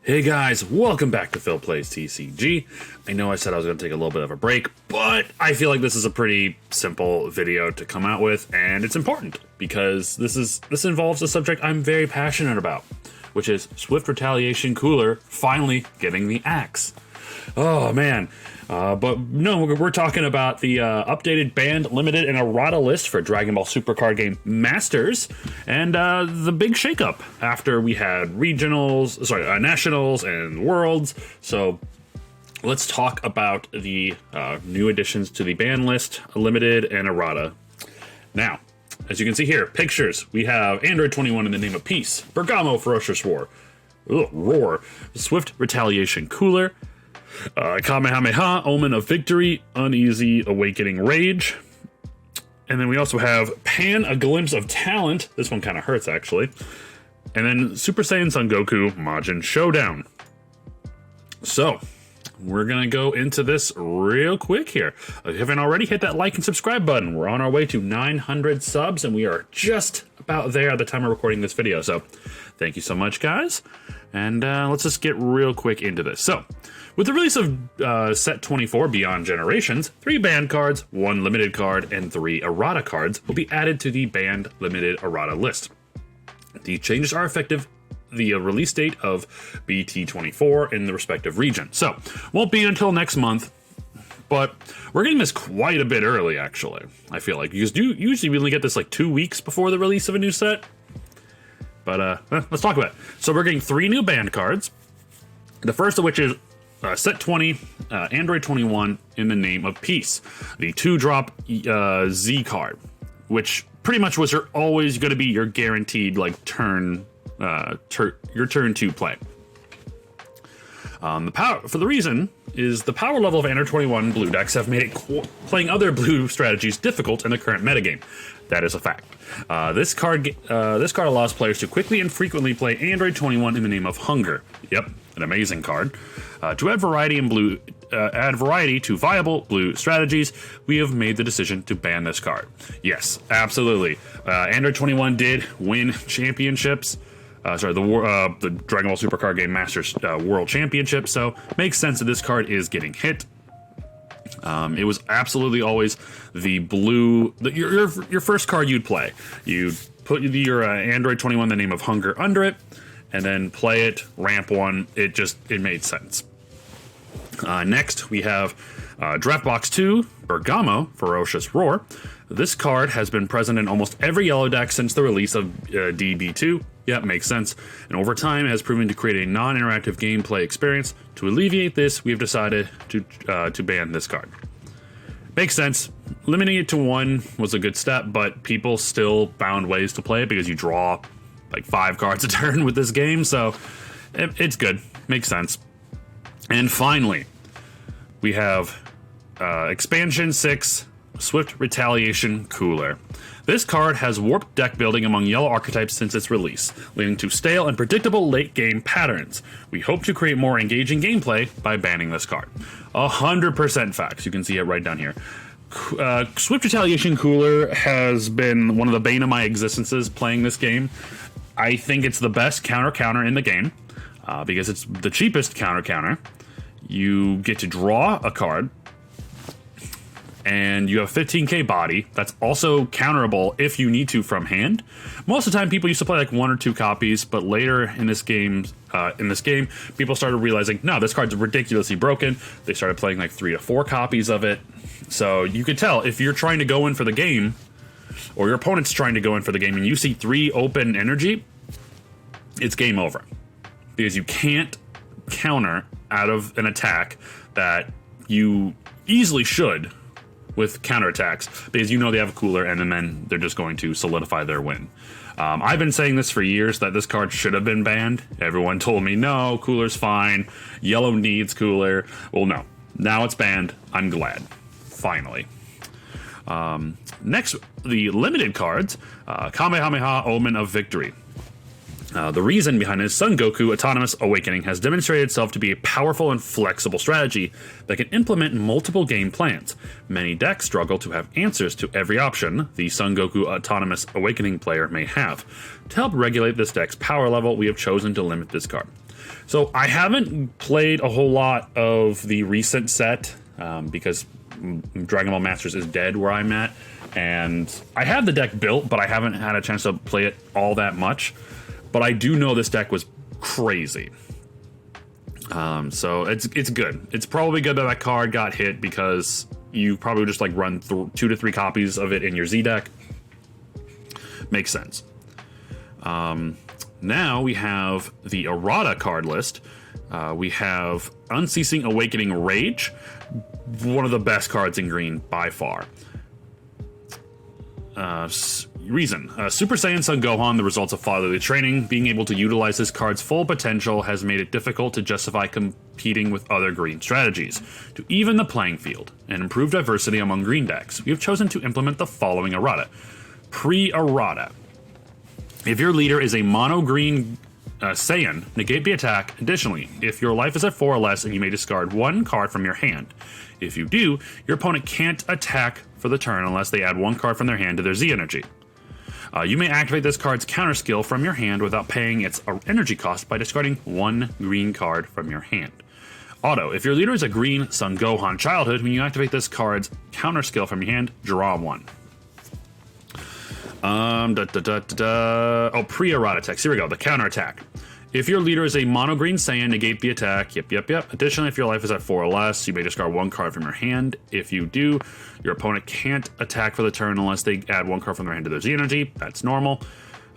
Hey guys, welcome back to Phil Plays TCG. I know I said I was going to take a little bit of a break, but I feel like this is a pretty simple video to come out with, and it's important because this involves a subject I'm very passionate about, which is Swift Retaliation Cooler finally getting the axe. Oh man. But no, we're talking about the updated banned, limited, and errata list for Dragonball Super Card Game Masters, and the big shakeup after we had nationals and worlds. So let's talk about the new additions to the ban list, limited, and errata. Now, as you can see here, pictures. We have Android 21 in the name of peace, Bergamo Ferocious Roar, Swift Retaliation Cooler, Kamehameha, Omen of Victory, Uneasy Awakening Rage. And then we also have Pan, A Glimpse of Talent. This one kind of hurts, actually. And then Super Saiyan Son Goku, Majin Showdown. So, we're going to go into this real quick here. If you haven't already, hit that like and subscribe button. We're on our way to 900 subs, and we are just about there at the time of recording this video. So, thank you so much, guys. And let's just get real quick into this. So, with the release of Set 24 Beyond Generations, 3 banned cards, 1 limited card, and 3 errata cards will be added to the banned, limited, errata list. These changes are effective the release date of BT24 in the respective region. So, won't be until next month, but we're getting this quite a bit early, actually, I feel like. Because usually we only get this like 2 weeks before the release of a new set. But let's talk about it. So we're getting 3 new banned cards. The first of which is Set 20, Android 21 in the name of peace. The 2-drop Z card, which pretty much was always going to be your guaranteed like turn 2 play. The power for the reason is the power level of Android 21 blue decks have made it playing other blue strategies difficult in the current metagame. That is a fact. This card allows players to quickly and frequently play Android 21 in the name of hunger. Yep, an amazing card. To add variety to viable blue strategies, we have made the decision to ban this card. Yes, absolutely. Android 21 did win championships. The Dragon Ball Super Card Game Masters World Championship, so makes sense that this card is getting hit. It was absolutely always the blue, your first card you'd play. You'd put your Android 21 in the name of hunger under it, and then play it, ramp 1. It made sense. Next, we have Draft Box 2, Bergamo Ferocious Roar. This card has been present in almost every yellow deck since the release of DB2. Yep, makes sense. And over time, it has proven to create a non-interactive gameplay experience. To alleviate this, we have decided to ban this card. Makes sense. Limiting it to 1 was a good step, but people still found ways to play it because you draw like 5 cards a turn with this game, so it's good. Makes sense. And finally, we have Expansion 6, Swift Retaliation Cooler. This card has warped deck building among yellow archetypes since its release, leading to stale and predictable late-game patterns. We hope to create more engaging gameplay by banning this card. 100% facts. You can see it right down here. Swift Retaliation Cooler has been one of the bane of my existences playing this game. I think it's the best counter in the game because it's the cheapest counter. You get to draw a card, and you have 15k body. That's also counterable if you need to from hand. Most of the time, people used to play like 1 or 2 copies, but later in this game, people started realizing, no, this card's ridiculously broken. They started playing like 3 to 4 copies of it. So you could tell if you're trying to go in for the game, or your opponent's trying to go in for the game, and you see 3 open energy, it's game over. Because you can't counter out of an attack that you easily should with counterattacks, because you know they have a cooler, and then they're just going to solidify their win. I've been saying this for years, that this card should have been banned. Everyone told me, no, cooler's fine. Yellow needs cooler. Well, no. Now it's banned. I'm glad. Finally. Next, the limited cards. Kamehameha, Omen of Victory. The reason behind his Son Goku Autonomous Awakening has demonstrated itself to be a powerful and flexible strategy that can implement multiple game plans. Many decks struggle to have answers to every option the Son Goku Autonomous Awakening player may have. To help regulate this deck's power level, we have chosen to limit this card. So I haven't played a whole lot of the recent set because Dragon Ball Masters is dead where I'm at, and I have the deck built, but I haven't had a chance to play it all that much. But I do know this deck was crazy. So it's good. It's probably good that card got hit because you probably just like run 2 to 3 copies of it in your Z deck. Makes sense. Now we have the errata card list. We have Unceasing Awakening Rage, one of the best cards in green by far. Reason. Super Saiyan Son Gohan, the results of fatherly training. Being able to utilize this card's full potential has made it difficult to justify competing with other green strategies. To even the playing field and improve diversity among green decks, we have chosen to implement the following errata. Pre-errata. If your leader is a mono-green Saiyan, negate the attack. Additionally, if your life is at 4 or less, and you may discard 1 card from your hand. If you do, your opponent can't attack for the turn unless they add 1 card from their hand to their Z energy. You may activate this card's counter skill from your hand without paying its energy cost by discarding 1 green card from your hand. Auto. If your leader is a green Son Gohan Childhood, when you activate this card's counter skill from your hand, draw 1. Pre-errata text. Here we go. The counter attack. If your leader is a mono green Saiyan, negate the attack. Yep. Additionally, if your life is at 4 or less, you may discard 1 card from your hand. If you do, your opponent can't attack for the turn unless they add 1 card from their hand to their Z energy. That's normal.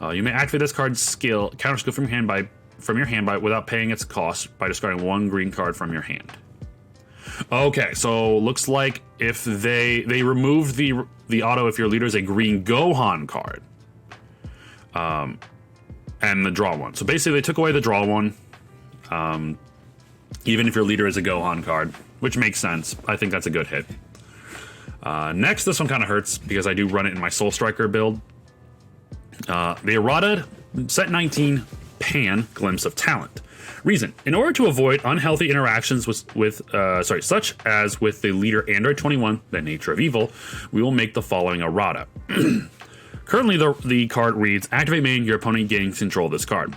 You may activate this card's skill, counter skill from your hand without paying its cost by discarding 1 green card from your hand. Okay, so looks like if they removed the auto if your leader is a green Gohan card, and the draw 1. So basically, they took away the draw 1, even if your leader is a Gohan card, which makes sense. I think that's a good hit. Next, this one kind of hurts because I do run it in my Soul Striker build. The errata set 19 Pan Glimpse of Talent. Reason. In order to avoid unhealthy interactions such as with the leader Android 21, the nature of evil, we will make the following errata. Currently, the card reads, activate main, your opponent gains control of this card.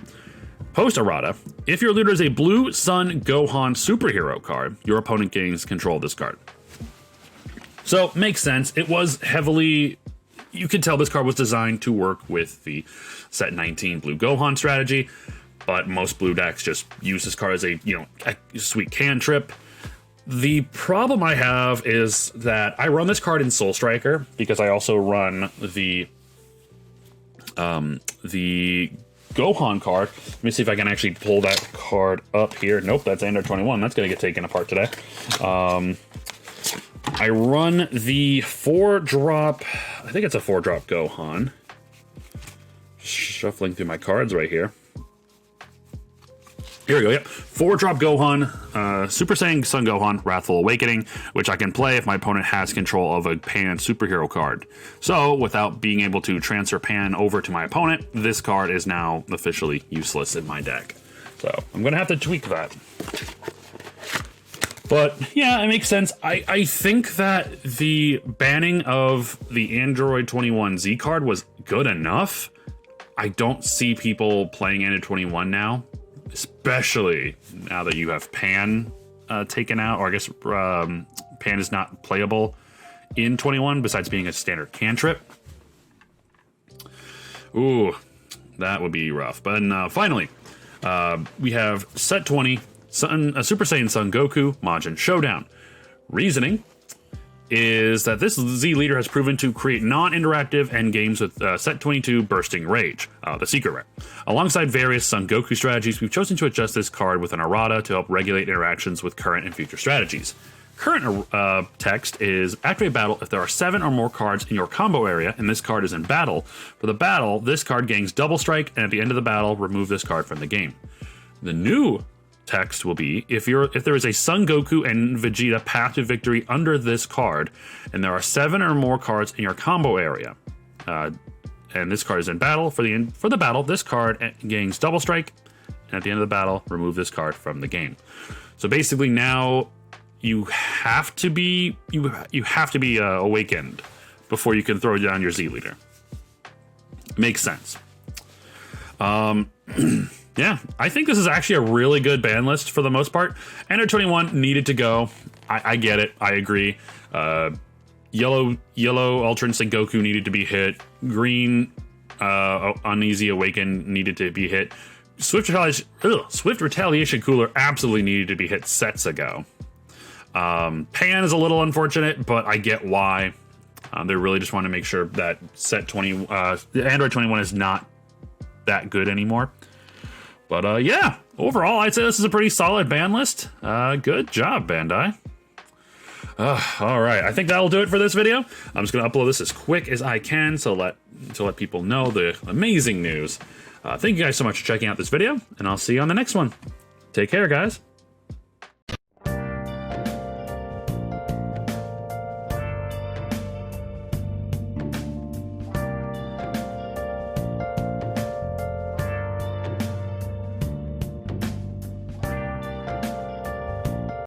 Post errata, if your leader is a blue Son Gohan superhero card, your opponent gains control of this card. So, makes sense. It was heavily... You could tell this card was designed to work with the set 19 blue Gohan strategy, but most blue decks just use this card as a sweet cantrip. The problem I have is that I run this card in Soul Striker because I also run the Gohan card. Let me see if I can actually pull that card up here. Nope, that's Android 21. That's going to get taken apart today. I run the 4-drop, I think it's a 4-drop Gohan. Shuffling through my cards right here. Here we go, yep. 4-drop Gohan, Super Saiyan Son Gohan, Wrathful Awakening, which I can play if my opponent has control of a Pan superhero card. So, without being able to transfer Pan over to my opponent, this card is now officially useless in my deck. So, I'm going to have to tweak that. But, yeah, it makes sense. I think that the banning of the Android 21 Z card was good enough. I don't see people playing Android 21 now. Especially now that you have Pan taken out, or I guess Pan is not playable in 21 besides being a standard cantrip. Ooh, that would be rough. But finally, we have set 20, Super Saiyan Son Goku, Majin Showdown. Reasoning is that this Z leader has proven to create non-interactive endgames with set 22 Bursting Rage, the secret rare. Alongside various Son Goku strategies, we've chosen to adjust this card with an errata to help regulate interactions with current and future strategies. Current text is, activate battle if there are 7 or more cards in your combo area and this card is in battle. For the battle, this card gains double strike, and at the end of the battle, remove this card from the game. The new text will be, if there is a Son Goku and Vegeta path to victory under this card, and there are 7 or more cards in your combo area, and this card is in battle, for the battle, this card gains double strike, and at the end of the battle, remove this card from the game. So basically now you have to be awakened before you can throw down your Z leader. Makes sense. Yeah, I think this is actually a really good ban list for the most part. Android 21 needed to go. I get it. I agree. Yellow Ultra Instinct Goku needed to be hit. Green Uneasy Awaken needed to be hit. Swift Retaliation Cooler absolutely needed to be hit sets ago. Pan is a little unfortunate, but I get why. They really just want to make sure that Android 21 is not that good anymore. But yeah, overall, I'd say this is a pretty solid ban list. Good job, Bandai. All right, I think that'll do it for this video. I'm just gonna upload this as quick as I can to let people know the amazing news. Thank you guys so much for checking out this video, and I'll see you on the next one. Take care, guys.